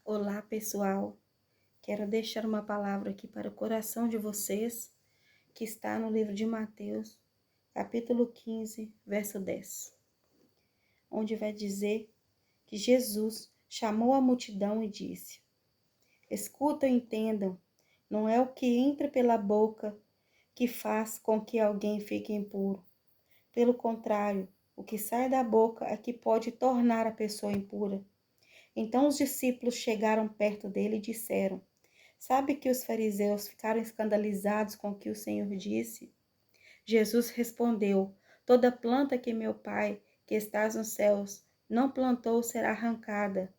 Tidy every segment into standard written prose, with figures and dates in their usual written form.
Olá, pessoal. Quero deixar uma palavra aqui para o coração de vocês, que está no livro de Mateus, capítulo 15, verso 10, onde vai dizer que Jesus chamou a multidão e disse: Escutam e entendam, não é o que entra pela boca que faz com que alguém fique impuro. Pelo contrário, o que sai da boca é que pode tornar a pessoa impura. Então os discípulos chegaram perto dele e disseram: Sabe que os fariseus ficaram escandalizados com o que o Senhor disse? Jesus respondeu: Toda planta que meu Pai, que estás nos céus, não plantou será arrancada.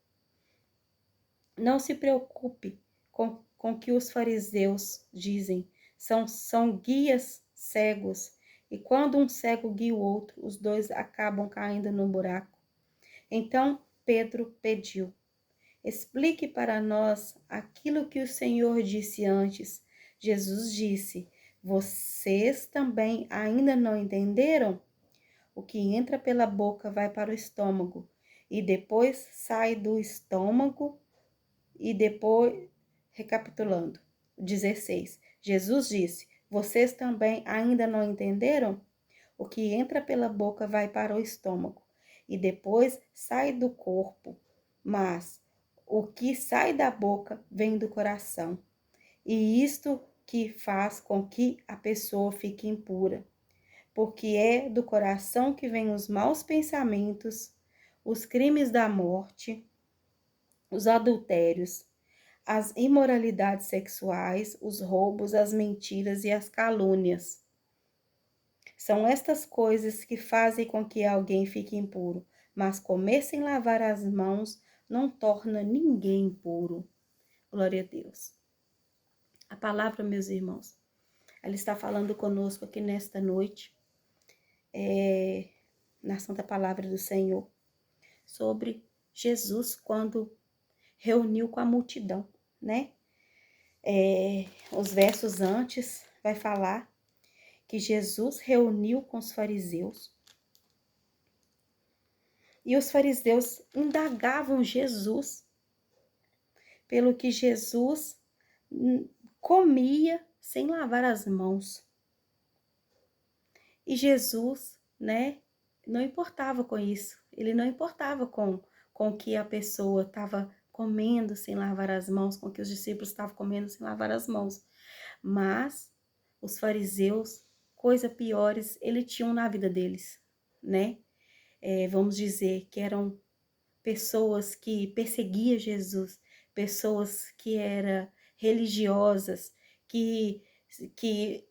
Não se preocupe com o que os fariseus dizem. São guias cegos. E quando um cego guia o outro, os dois acabam caindo no buraco. Então Pedro pediu: Explique para nós aquilo que o Senhor disse antes. Jesus disse: Vocês também ainda não entenderam? O que entra pela boca vai para o estômago e depois sai do estômago e depois, recapitulando, 16. Jesus disse: Vocês também ainda não entenderam? O que entra pela boca vai para o estômago e depois sai do corpo, mas o que sai da boca vem do coração, e isto que faz com que a pessoa fique impura, porque é do coração que vêm os maus pensamentos, os crimes da morte, os adultérios, as imoralidades sexuais, os roubos, as mentiras e as calúnias. São estas coisas que fazem com que alguém fique impuro, mas comer sem lavar as mãos não torna ninguém impuro. Glória a Deus. A palavra, meus irmãos, ela está falando conosco aqui nesta noite, na Santa Palavra do Senhor, sobre Jesus quando reuniu com a multidão, né? Os versos antes vai falar que Jesus reuniu com os fariseus e os fariseus indagavam Jesus pelo que Jesus comia sem lavar as mãos. E Jesus, né, não importava com isso. Ele não importava com o que a pessoa estava comendo sem lavar as mãos, com o que os discípulos estavam comendo sem lavar as mãos. Mas os fariseus, coisas piores, eles tinham na vida deles, né? Vamos dizer que eram pessoas que perseguiam Jesus, pessoas que eram religiosas, que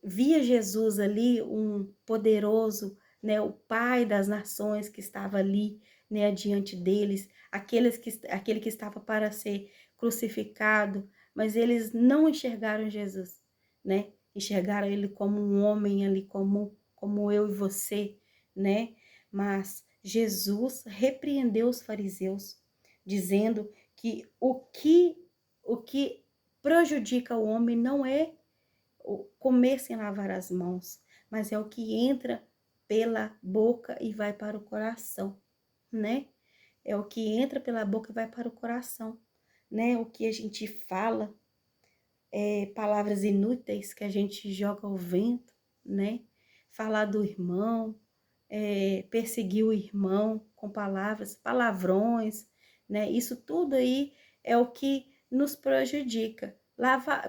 via Jesus ali, um poderoso, né, o Pai das nações que estava ali, né, diante deles, aquele que estava para ser crucificado, mas eles não enxergaram Jesus, né? Enxergaram ele como um homem ali, como eu e você, né? Mas Jesus repreendeu os fariseus, dizendo que o que prejudica o homem não é comer sem lavar as mãos, mas é o que entra pela boca e vai para o coração, né? É o que entra pela boca e vai para o coração, né? O que a gente fala, palavras inúteis que a gente joga ao vento, né? Falar do irmão, perseguir o irmão com palavras, palavrões, né? Isso tudo aí é o que nos prejudica.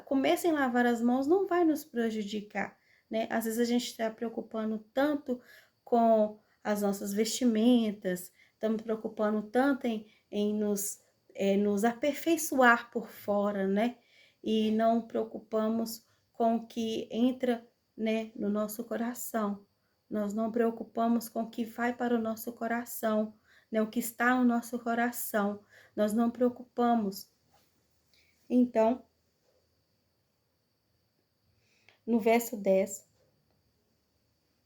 Comer sem lavar as mãos não vai nos prejudicar, né? Às vezes a gente está preocupando tanto com as nossas vestimentas, estamos preocupando tanto em nos aperfeiçoar por fora, né? E não preocupamos com o que entra, né, no nosso coração. Nós não preocupamos com o que vai para o nosso coração, né? O que está no nosso coração. Nós não preocupamos. Então, no verso 10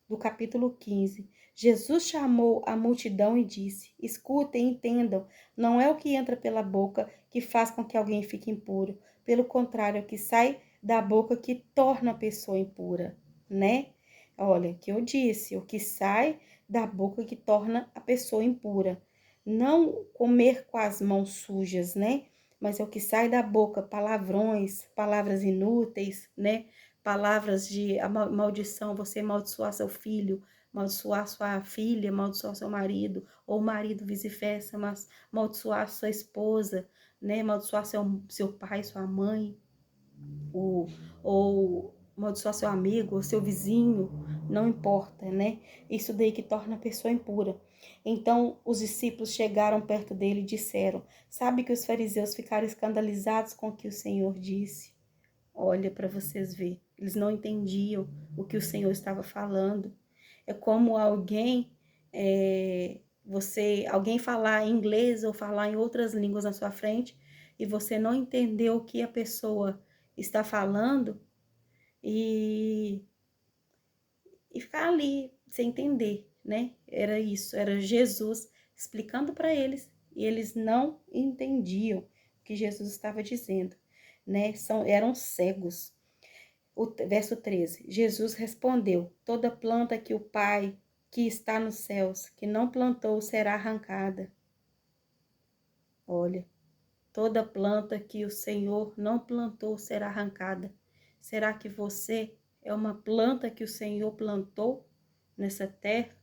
do capítulo 15, Jesus chamou a multidão e disse: Escutem e entendam, não é o que entra pela boca que faz com que alguém fique impuro. Pelo contrário, é o que sai da boca que torna a pessoa impura, né? Olha, que eu disse, o que sai da boca que torna a pessoa impura. Não comer com as mãos sujas, né? mas é o que sai da boca, palavrões, palavras inúteis, né? Palavras de maldição, você amaldiçoar seu filho, amaldiçoar sua filha, amaldiçoar seu marido, ou o marido vice-versa, mas amaldiçoar sua esposa, né? Amaldiçoar seu pai, sua mãe, ou amaldiçoar seu amigo, ou seu vizinho, não importa, né? Isso daí que torna a pessoa impura. Então, os discípulos chegaram perto dele e disseram: Sabe que os fariseus ficaram escandalizados com o que o Senhor disse? Olha para vocês ver, eles não entendiam o que o Senhor estava falando. É como alguém falar inglês ou falar em outras línguas na sua frente e você não entender o que a pessoa está falando e, e ficar ali sem entender, né? Era isso, era Jesus explicando para eles e eles não entendiam o que Jesus estava dizendo, né? Eram cegos. O verso 13. Jesus respondeu: Toda planta que o Pai que está nos céus, que não plantou, será arrancada. Olha, toda planta que o Senhor não plantou será arrancada. Será que você é uma planta que o Senhor plantou nessa terra?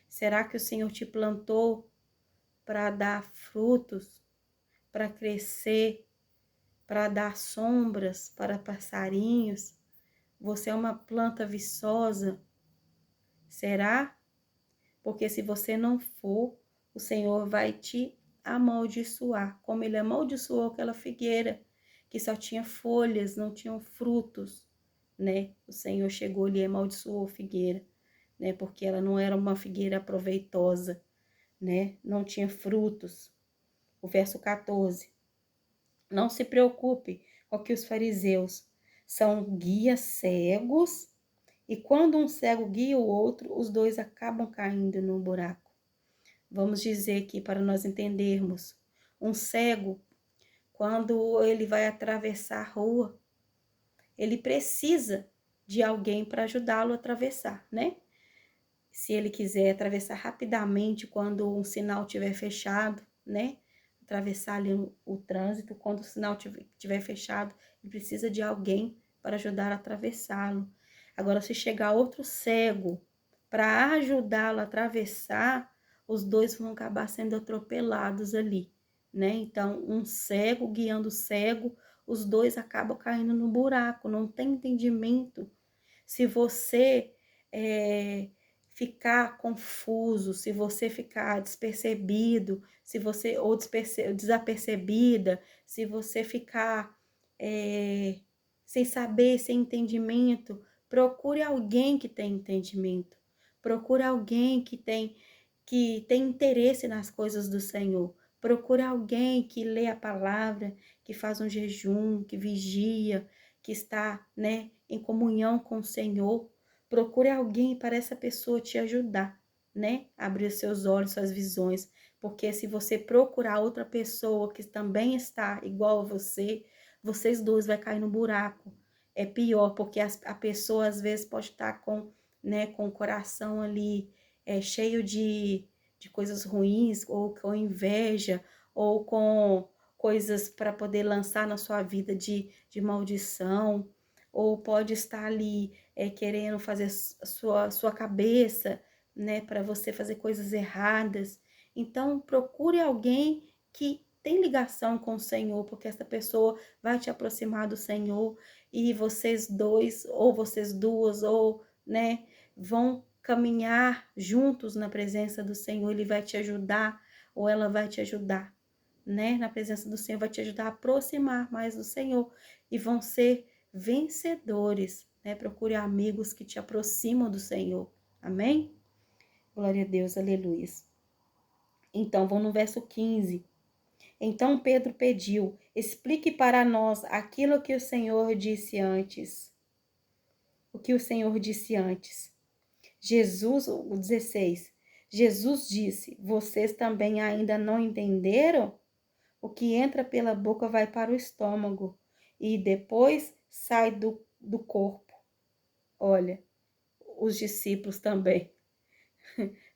Será que o Senhor te plantou para dar frutos, para crescer, para dar sombras para passarinhos? Você é uma planta viçosa? Será? Porque se você não for, o Senhor vai te amaldiçoar, como ele amaldiçoou aquela figueira que só tinha folhas, não tinham frutos, né? O Senhor chegou e amaldiçoou a figueira, né? Porque ela não era uma figueira proveitosa, né? Não tinha frutos. O verso 14. Não se preocupe com que os fariseus são guias cegos, e quando um cego guia o outro, os dois acabam caindo no buraco. Vamos dizer aqui para nós entendermos. Um cego, quando ele vai atravessar a rua, ele precisa de alguém para ajudá-lo a atravessar, né? Se ele quiser atravessar rapidamente quando um sinal estiver fechado, né? Atravessar ali o trânsito, quando o sinal estiver fechado, ele precisa de alguém para ajudar a atravessá-lo. Agora, se chegar outro cego para ajudá-lo a atravessar, os dois vão acabar sendo atropelados ali, né? Então, um cego guiando o cego, os dois acabam caindo no buraco, não tem entendimento. Se você ficar confuso, se você ficar despercebido, se você ou desapercebida, se você ficar sem saber, sem entendimento, procure alguém que tem entendimento. Procure alguém que tem interesse nas coisas do Senhor. Procure alguém que lê a palavra, que faz um jejum, que vigia, que está, né, em comunhão com o Senhor. Procure alguém para essa pessoa te ajudar, né? Abrir os seus olhos, suas visões. Porque se você procurar outra pessoa que também está igual a você, vocês dois vai cair no buraco. É pior, porque a pessoa às vezes pode estar com o coração ali cheio de coisas ruins, ou com inveja, ou com coisas para poder lançar na sua vida de maldição, ou pode estar ali querendo fazer sua cabeça, né, para você fazer coisas erradas. Então, procure alguém que tem ligação com o Senhor, porque essa pessoa vai te aproximar do Senhor e vocês dois, ou vocês duas, ou, né, vão caminhar juntos na presença do Senhor. Ele vai te ajudar, ou ela vai te ajudar, né, na presença do Senhor, vai te ajudar a aproximar mais do Senhor e vão ser vencedores, né? Procure amigos que te aproximam do Senhor. Amém? Glória a Deus, aleluia. Então, vamos no verso 15. Então Pedro pediu: explique para nós aquilo que o Senhor disse antes. O que o Senhor disse antes. O 16. Jesus disse: vocês também ainda não entenderam? O que entra pela boca vai para o estômago e depois sai do corpo. Olha, os discípulos também.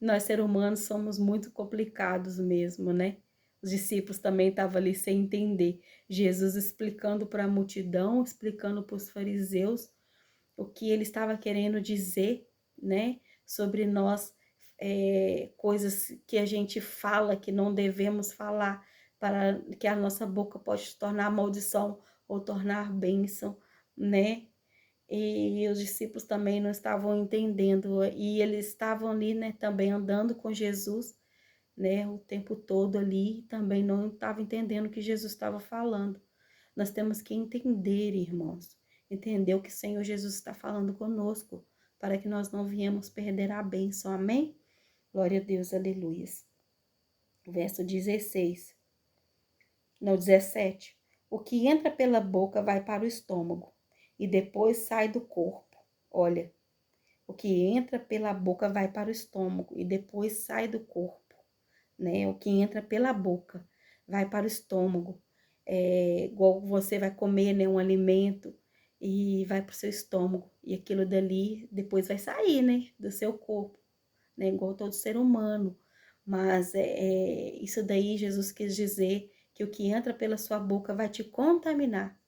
Nós, seres humanos, somos muito complicados mesmo, né? Os discípulos também estavam ali sem entender. Jesus explicando para a multidão, explicando para os fariseus o que ele estava querendo dizer, né? Sobre nós, coisas que a gente fala que não devemos falar, para que a nossa boca pode se tornar maldição ou tornar bênção, né? E os discípulos também não estavam entendendo, e eles estavam ali, né, também andando com Jesus, né, o tempo todo ali, também não estavam entendendo o que Jesus estava falando. Nós temos que entender, irmãos, entender o que o Senhor Jesus está falando conosco, para que nós não viemos perder a bênção, amém? Glória a Deus, aleluias. Verso 16, não, 17. O que entra pela boca vai para o estômago e depois sai do corpo. Olha, o que entra pela boca vai para o estômago e depois sai do corpo, né? O que entra pela boca vai para o estômago. Igual você vai comer, né, um alimento e vai para o seu estômago. E aquilo dali depois vai sair, né, do seu corpo, né? Igual todo ser humano. Mas isso daí Jesus quis dizer que o que entra pela sua boca vai te contaminar.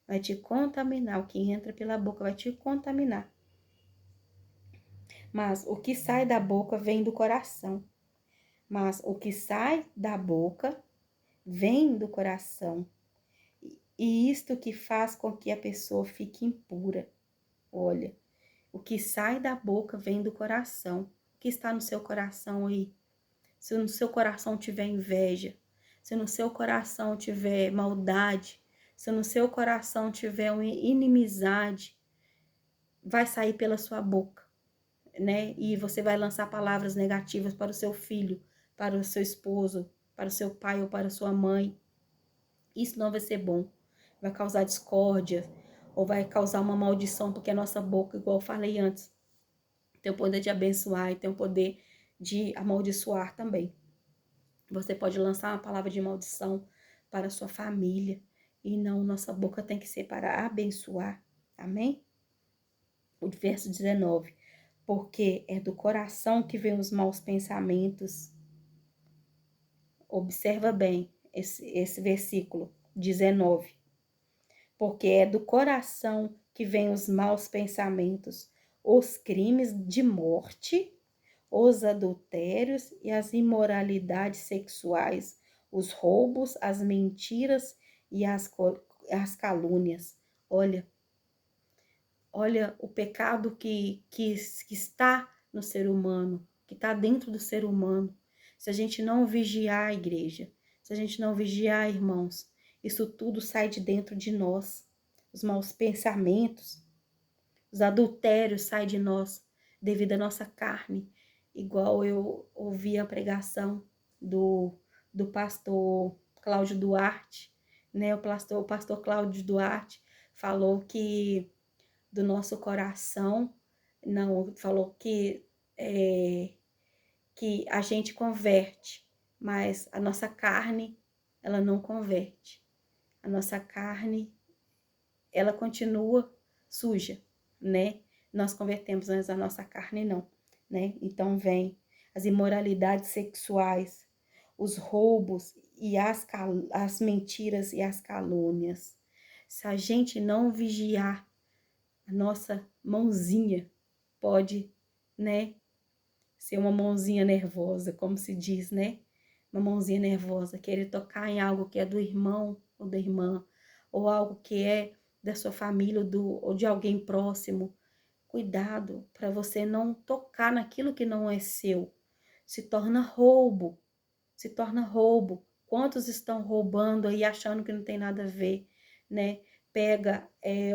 Vai te contaminar. O que entra pela boca vai te contaminar. Mas o que sai da boca vem do coração. Mas o que sai da boca vem do coração. E isto que faz com que a pessoa fique impura. Olha, o que sai da boca vem do coração. O que está no seu coração aí? Se no seu coração tiver inveja, se no seu coração tiver maldade, se no seu coração tiver uma inimizade, vai sair pela sua boca, né? E você vai lançar palavras negativas para o seu filho, para o seu esposo, para o seu pai ou para a sua mãe. Isso não vai ser bom. Vai causar discórdia ou vai causar uma maldição, porque a nossa boca, igual eu falei antes, tem o poder de abençoar e tem o poder de amaldiçoar também. Você pode lançar uma palavra de maldição para a sua família. E não, nossa boca tem que ser para abençoar. Amém? O verso 19. Porque é do coração que vem os maus pensamentos. Observa bem esse versículo 19. Porque é do coração que vem os maus pensamentos, os crimes de morte, os adultérios e as imoralidades sexuais, os roubos, as mentiras e as calúnias. Olha o pecado que está no ser humano, que está dentro do ser humano. Se a gente não vigiar a igreja, se a gente não vigiar, irmãos, isso tudo sai de dentro de nós. Os maus pensamentos, os adultérios saem de nós devido à nossa carne. Igual eu ouvi a pregação do pastor Cláudio Duarte, né? O pastor Cláudio Duarte falou que do nosso coração, não, falou que a gente converte, mas a nossa carne, ela não converte. A nossa carne, ela continua suja, né? Nós convertemos, mas a nossa carne não, né? Então vem as imoralidades sexuais, os roubos e as mentiras e as calúnias. Se a gente não vigiar, a nossa mãozinha pode, né, ser uma mãozinha nervosa, como se diz, né? Uma mãozinha nervosa, querer tocar em algo que é do irmão ou da irmã, ou algo que é da sua família ou de alguém próximo. Cuidado para você não tocar naquilo que não é seu. Se torna roubo, se torna roubo. Quantos estão roubando aí achando que não tem nada a ver, né? Pega,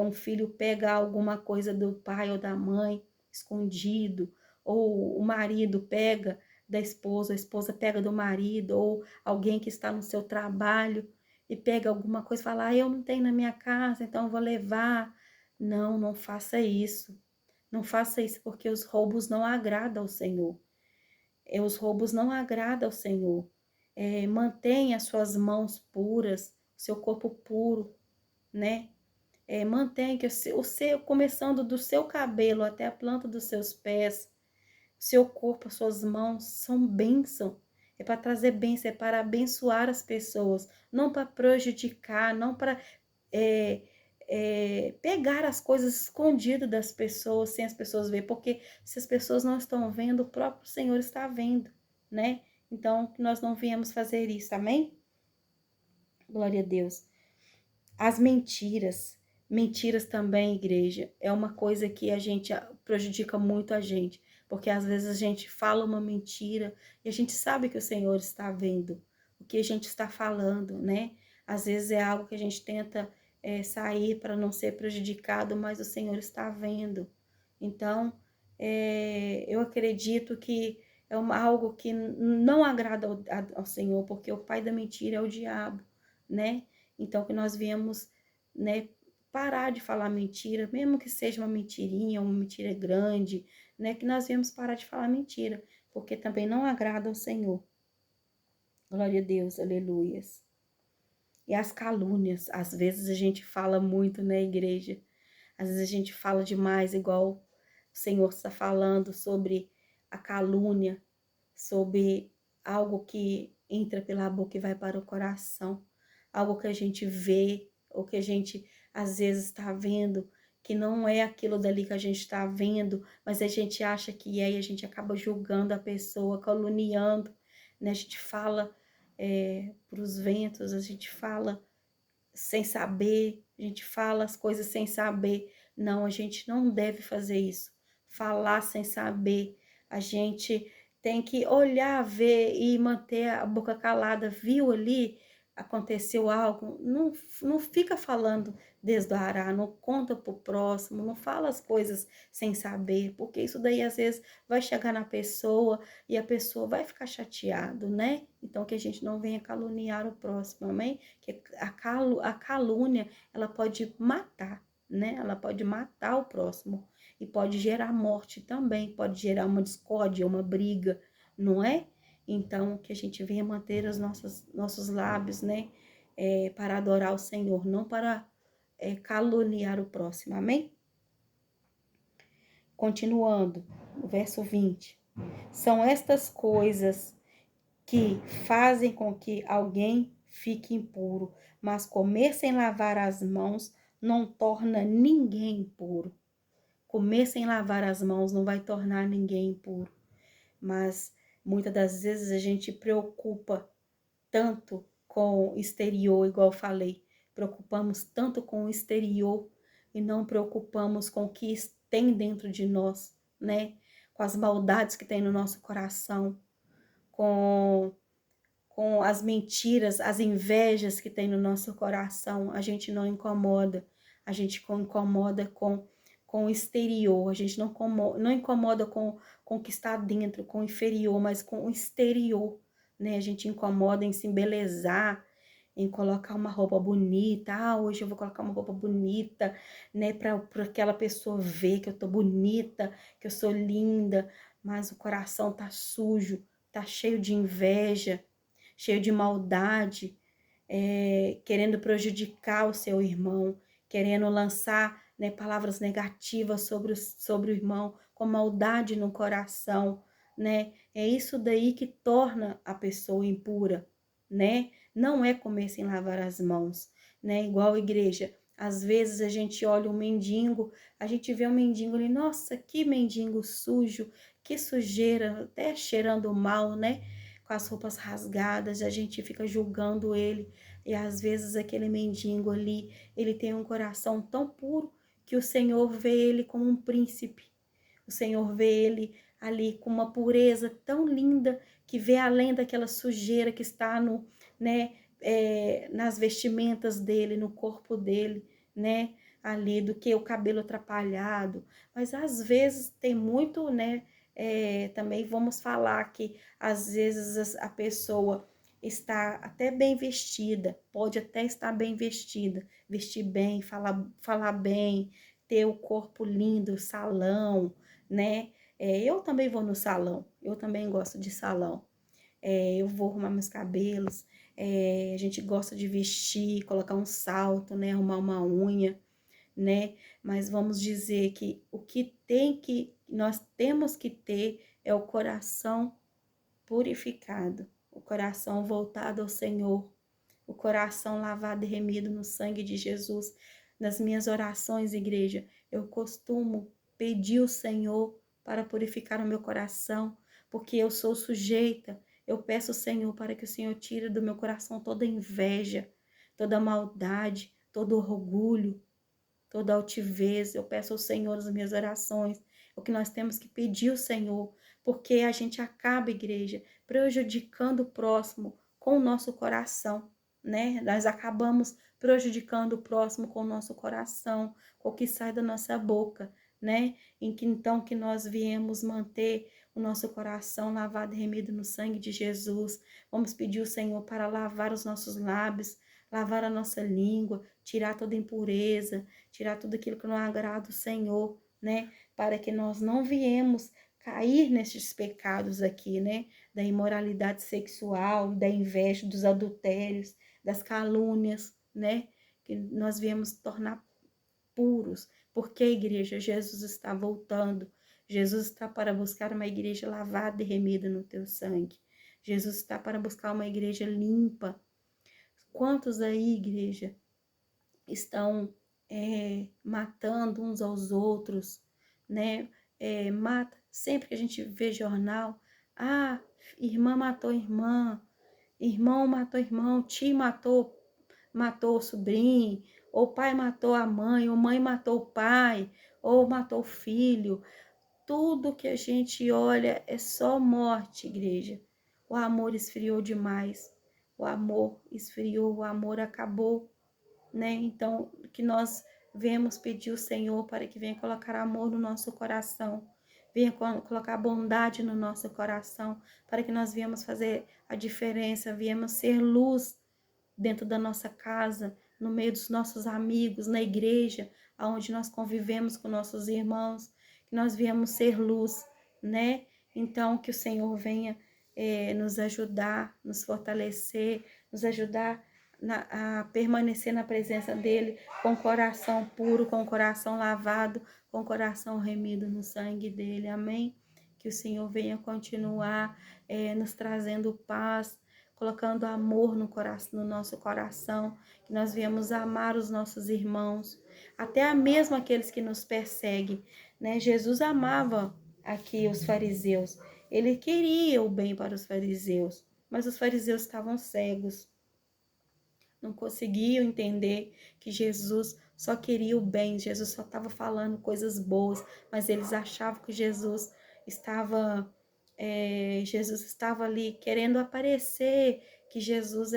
um filho pega alguma coisa do pai ou da mãe escondido, ou o marido pega da esposa, a esposa pega do marido, ou alguém que está no seu trabalho e pega alguma coisa e fala, eu não tenho na minha casa, então eu vou levar. Não, não faça isso. Não faça isso, porque os roubos não agradam ao Senhor. Os roubos não agradam ao Senhor. Mantenha as suas mãos puras, seu corpo puro, né? Mantenha que o seu, começando do seu cabelo até a planta dos seus pés, seu corpo, as suas mãos são bênção. É para trazer bênção, é para abençoar as pessoas, não para prejudicar, não para pegar as coisas escondidas das pessoas, sem as pessoas ver, porque se as pessoas não estão vendo, o próprio Senhor está vendo, né? Então, que nós não viemos fazer isso, amém? Glória a Deus. As mentiras. Mentiras também, igreja, é uma coisa que a gente prejudica muito a gente, porque às vezes a gente fala uma mentira e a gente sabe que o Senhor está vendo o que a gente está falando, né? Às vezes é algo que a gente tenta sair para não ser prejudicado, mas o Senhor está vendo. Então, eu acredito que é algo que não agrada ao Senhor, porque o pai da mentira é o diabo, né? Então, que nós viemos, né, parar de falar mentira, mesmo que seja uma mentirinha, uma mentira grande, né, que nós viemos parar de falar mentira, porque também não agrada ao Senhor. Glória a Deus, aleluias. E as calúnias, às vezes a gente fala muito na igreja, às vezes a gente fala demais, igual o Senhor está falando sobre a calúnia, sobre algo que entra pela boca e vai para o coração, algo que a gente vê, ou que a gente às vezes está vendo, que não é aquilo dali que a gente está vendo, mas a gente acha que é, e a gente acaba julgando a pessoa, caluniando, né? A gente fala para os ventos, a gente fala sem saber, a gente fala as coisas sem saber. Não, a gente não deve fazer isso. Falar sem saber. A gente tem que olhar, ver e manter a boca calada. Viu ali? Aconteceu algo? Não fica falando desdoará, não conta pro próximo, não fala as coisas sem saber, porque isso daí às vezes vai chegar na pessoa e a pessoa vai ficar chateado, né? Então que a gente não venha caluniar o próximo, amém? Que a calúnia, ela pode matar, né? Ela pode matar o próximo e pode gerar morte também, pode gerar uma discórdia, uma briga, não é? Então, que a gente venha manter os nossos lábios, né? Para adorar o Senhor, não para caluniar o próximo, amém? Continuando, o verso 20. São estas coisas que fazem com que alguém fique impuro, mas comer sem lavar as mãos não torna ninguém impuro. Comer sem lavar as mãos não vai tornar ninguém impuro, mas muitas das vezes a gente preocupa tanto com o exterior, igual eu falei, preocupamos tanto com o exterior e não preocupamos com o que tem dentro de nós, né? Com as maldades que tem no nosso coração, com as mentiras, as invejas que tem no nosso coração, a gente não incomoda, a gente incomoda com o exterior, a gente não incomoda com o que está dentro, com o inferior, mas com o exterior, né? A gente incomoda em se embelezar, em colocar uma roupa bonita, hoje eu vou colocar uma roupa bonita, né, para aquela pessoa ver que eu tô bonita, que eu sou linda, mas o coração tá sujo, tá cheio de inveja, cheio de maldade, querendo prejudicar o seu irmão, querendo lançar, né, palavras negativas sobre o irmão, com maldade no coração, né? É isso daí que torna a pessoa impura, né? Não é comer sem lavar as mãos, né? Igual a igreja. Às vezes a gente olha um mendigo, a gente vê um mendigo ali, nossa, que mendigo sujo, que sujeira, até cheirando mal, né? Com as roupas rasgadas, a gente fica julgando ele. E às vezes aquele mendigo ali, ele tem um coração tão puro que o Senhor vê ele como um príncipe. O Senhor vê ele ali com uma pureza tão linda que vê além daquela sujeira que está no, né, nas vestimentas dele, no corpo dele, né, ali do que o cabelo atrapalhado. Mas às vezes tem muito, né, também vamos falar que às vezes a pessoa está até bem vestida, pode até estar bem vestida, vestir bem, falar bem, ter o corpo lindo, salão, né? Eu também vou no salão, eu também gosto de salão. Eu vou arrumar meus cabelos, a gente gosta de vestir, colocar um salto, né? Arrumar uma unha, né? Mas vamos dizer que o que nós temos que ter é o coração purificado, o coração voltado ao Senhor, o coração lavado e remido no sangue de Jesus. Nas minhas orações, igreja, eu costumo pedir ao Senhor para purificar o meu coração, porque eu sou sujeita. Eu peço ao Senhor para que o Senhor tire do meu coração toda inveja, toda maldade, todo orgulho, toda altivez. Eu peço ao Senhor nas minhas orações. É o que nós temos que pedir ao Senhor, porque a gente acaba, igreja, prejudicando o próximo com o nosso coração, né? Nós acabamos prejudicando o próximo com o nosso coração, com o que sai da nossa boca, né? Então que nós viemos manter o nosso coração lavado e remido no sangue de Jesus. Vamos pedir ao Senhor para lavar os nossos lábios, lavar a nossa língua, tirar toda impureza, tirar tudo aquilo que não agrada o Senhor, né? Para que nós não viemos cair nesses pecados aqui, né? Da imoralidade sexual, da inveja, dos adultérios, das calúnias, né? Que nós viemos tornar puros. Porque, igreja, Jesus está voltando. Jesus está para buscar uma igreja lavada e remida no teu sangue. Jesus está para buscar uma igreja limpa. Quantos aí, igreja, estão matando uns aos outros, né? Mata, sempre que a gente vê jornal, irmã matou irmã, irmão matou irmão, tio matou o sobrinho, ou pai matou a mãe, ou mãe matou o pai, ou matou o filho. Tudo que a gente olha é só morte, igreja. O amor esfriou demais. O amor esfriou, o amor acabou, né? Então, que nós venhamos pedir ao Senhor para que venha colocar amor no nosso coração, venha colocar bondade no nosso coração, para que nós venhamos fazer a diferença, venhamos ser luz dentro da nossa casa, no meio dos nossos amigos, na igreja, onde nós convivemos com nossos irmãos, que nós viemos ser luz, né? Então, que o Senhor venha nos ajudar, nos fortalecer, nos ajudar a permanecer na presença dele com o coração puro, com o coração lavado, com o coração remido no sangue dele, amém? Que o Senhor venha continuar nos trazendo paz, colocando amor no nosso coração, que nós viemos amar os nossos irmãos, até mesmo aqueles que nos perseguem, né? Jesus amava aqui os fariseus, ele queria o bem para os fariseus, mas os fariseus estavam cegos, não conseguiam entender que Jesus só queria o bem, Jesus só estava falando coisas boas, mas eles achavam que Jesus estava ali querendo aparecer, que Jesus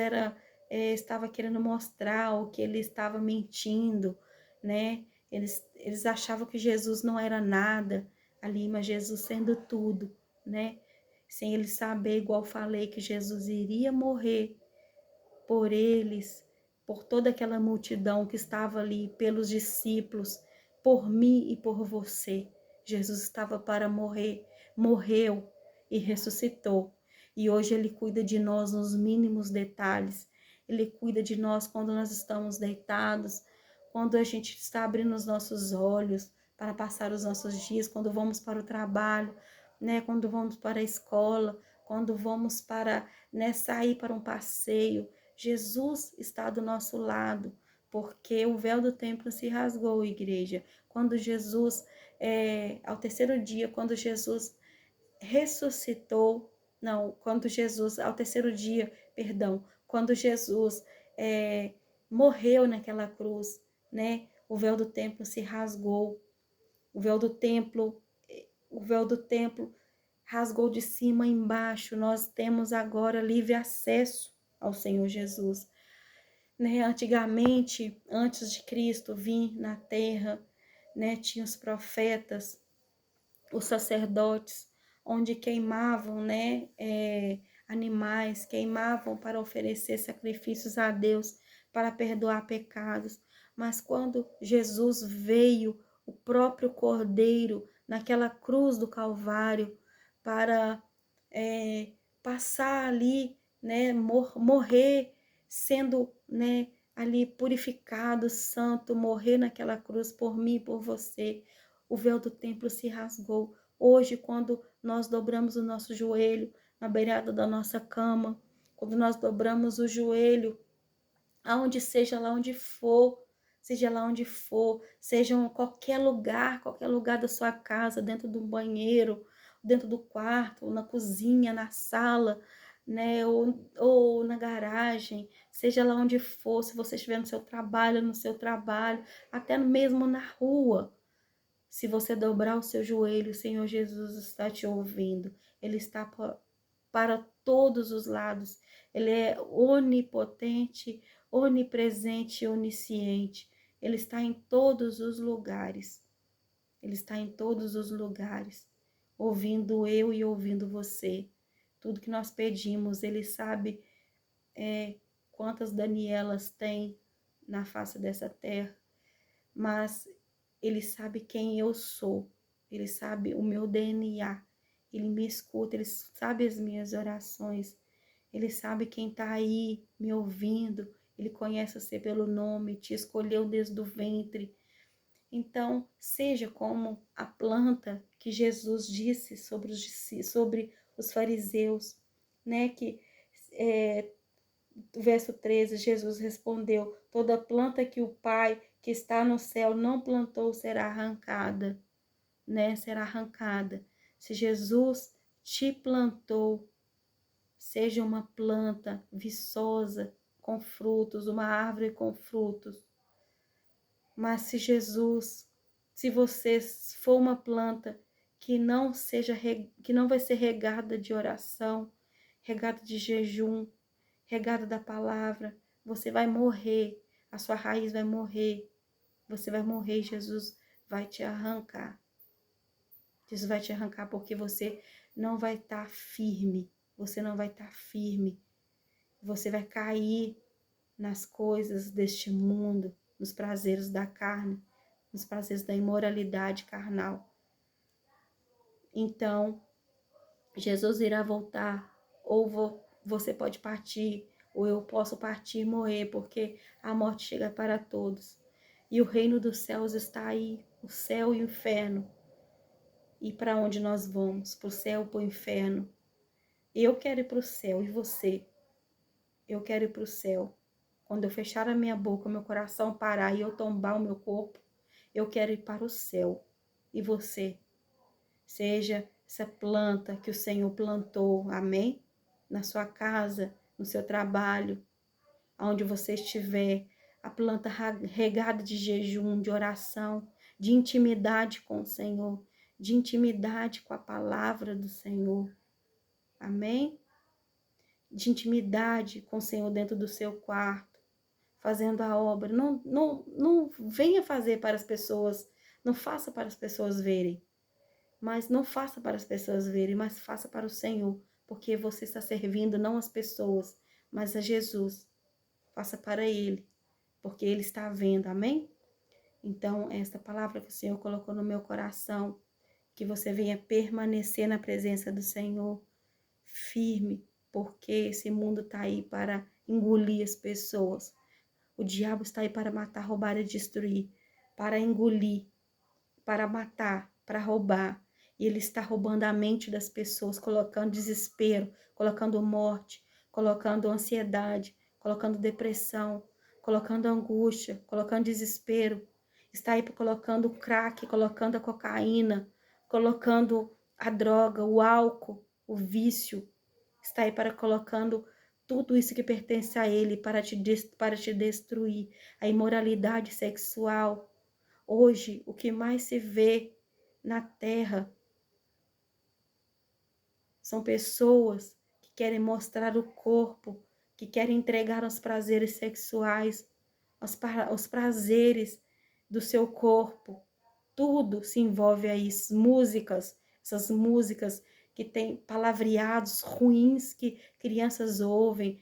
estava querendo mostrar o que ele estava mentindo, né? Eles achavam que Jesus não era nada ali, mas Jesus sendo tudo, né? Sem eles saber, igual falei, que Jesus iria morrer por eles, por toda aquela multidão que estava ali, pelos discípulos, por mim e por você. Jesus estava para morrer, morreu e ressuscitou. E hoje ele cuida de nós nos mínimos detalhes. Ele cuida de nós quando nós estamos deitados, quando a gente está abrindo os nossos olhos para passar os nossos dias, quando vamos para o trabalho, né, quando vamos para a escola, quando vamos para, né, sair para um passeio. Jesus está do nosso lado, porque o véu do templo se rasgou, igreja. Quando Jesus, ao terceiro dia, quando Jesus ressuscitou, não, quando Jesus, ao terceiro dia, perdão, quando Jesus morreu naquela cruz, né? O véu do templo se rasgou, o véu do templo rasgou de cima a embaixo. Nós temos agora livre acesso ao Senhor Jesus, né? Antigamente, antes de Cristo vir na terra, né, tinha os profetas, os sacerdotes, onde queimavam, né, animais, queimavam para oferecer sacrifícios a Deus, para perdoar pecados. Mas quando Jesus veio, o próprio Cordeiro, naquela cruz do Calvário, para passar ali, né, morrer, sendo, né, ali purificado, santo, morrer naquela cruz por mim e por você. O véu do templo se rasgou. Hoje, quando nós dobramos o nosso joelho na beirada da nossa cama, quando nós dobramos o joelho, aonde seja lá onde for, seja lá onde for, seja em qualquer lugar da sua casa, dentro do banheiro, dentro do quarto, na cozinha, na sala, né, ou na garagem, seja lá onde for, se você estiver no seu trabalho, até mesmo na rua. Se você dobrar o seu joelho, o Senhor Jesus está te ouvindo. Ele está para todos os lados. Ele é onipotente, onipresente e onisciente. Ele está em todos os lugares. Ele está em todos os lugares, ouvindo eu e ouvindo você. Tudo que nós pedimos, Ele sabe quantas Danielas tem na face dessa terra, mas Ele sabe quem eu sou. Ele sabe o meu DNA. Ele me escuta, Ele sabe as minhas orações. Ele sabe quem está aí me ouvindo. Ele conhece você pelo nome, te escolheu desde o ventre. Então, seja como a planta que Jesus disse sobre os fariseus, né? Que verso 13, Jesus respondeu: toda planta que o Pai que está no céu não plantou será arrancada, né? Será arrancada. Se Jesus te plantou, seja uma planta viçosa, com frutos, uma árvore com frutos. Mas se você for uma planta que não vai ser regada de oração, regada de jejum, regada da palavra, você vai morrer, a sua raiz vai morrer, você vai morrer, Jesus vai te arrancar. Jesus vai te arrancar porque você não vai estar firme, você não vai estar firme, você vai cair nas coisas deste mundo, nos prazeres da carne, nos prazeres da imoralidade carnal. Então, Jesus irá voltar, ou você pode partir, ou eu posso partir e morrer, porque a morte chega para todos. E o reino dos céus está aí, o céu e o inferno. E para onde nós vamos? Para o céu ou para o inferno? Eu quero ir para o céu, e você? Eu quero ir para o céu. Quando eu fechar a minha boca, meu coração parar e eu tombar o meu corpo, eu quero ir para o céu. E você? Seja essa planta que o Senhor plantou, amém? Na sua casa, no seu trabalho, aonde você estiver, a planta regada de jejum, de oração, de intimidade com o Senhor, de intimidade com a palavra do Senhor, amém? De intimidade com o Senhor dentro do seu quarto, fazendo a obra. Não venha fazer para as pessoas, não faça para as pessoas verem, mas não faça para as pessoas verem, mas faça para o Senhor, porque você está servindo não as pessoas, mas a Jesus. Faça para Ele, porque Ele está vendo, amém? Então, esta palavra que o Senhor colocou no meu coração, que você venha permanecer na presença do Senhor, firme, porque esse mundo está aí para engolir as pessoas. O diabo está aí para matar, roubar e destruir, para engolir, para matar, para roubar. E ele está roubando a mente das pessoas, colocando desespero, colocando morte, colocando ansiedade, colocando depressão, colocando angústia, colocando desespero. Está aí colocando o crack, colocando a cocaína, colocando a droga, o álcool, o vício. Está aí para colocando tudo isso que pertence a ele para te destruir. A imoralidade sexual. Hoje, o que mais se vê na terra são pessoas que querem mostrar o corpo, que querem entregar os prazeres sexuais, os prazeres do seu corpo. Tudo se envolve a isso. Músicas, essas músicas que têm palavreados ruins que crianças ouvem,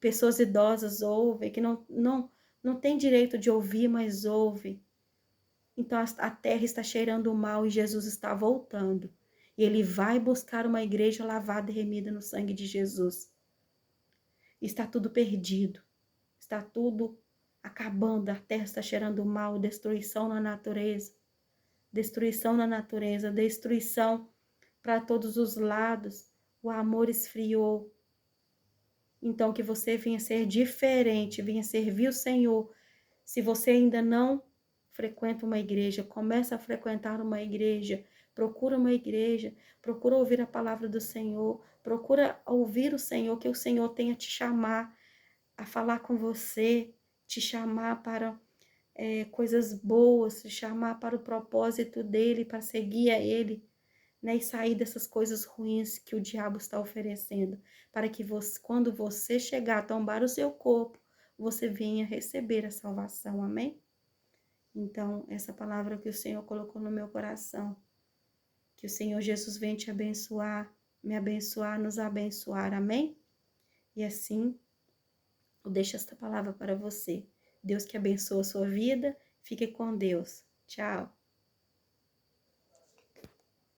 pessoas idosas ouvem, que não tem direito de ouvir, mas ouvem. Então a terra está cheirando mal e Jesus está voltando. E ele vai buscar uma igreja lavada e remida no sangue de Jesus. Está tudo perdido. Está tudo acabando. A terra está cheirando mal, destruição na natureza. Destruição na natureza, destruição para todos os lados. O amor esfriou. Então, que você venha ser diferente, venha servir o Senhor. Se você ainda não frequenta uma igreja, começa a frequentar uma igreja, procura uma igreja, procura ouvir a palavra do Senhor, procura ouvir o Senhor, que o Senhor tenha te chamar a falar com você, te chamar para coisas boas, te chamar para o propósito dele, para seguir a ele, né? E sair dessas coisas ruins que o diabo está oferecendo, para que você, quando você chegar a tombar o seu corpo, você venha receber a salvação, amém? Então, essa palavra que o Senhor colocou no meu coração, que o Senhor Jesus venha te abençoar, me abençoar, nos abençoar, amém? E assim, eu deixo esta palavra para você. Deus que abençoe a sua vida, fique com Deus. Tchau.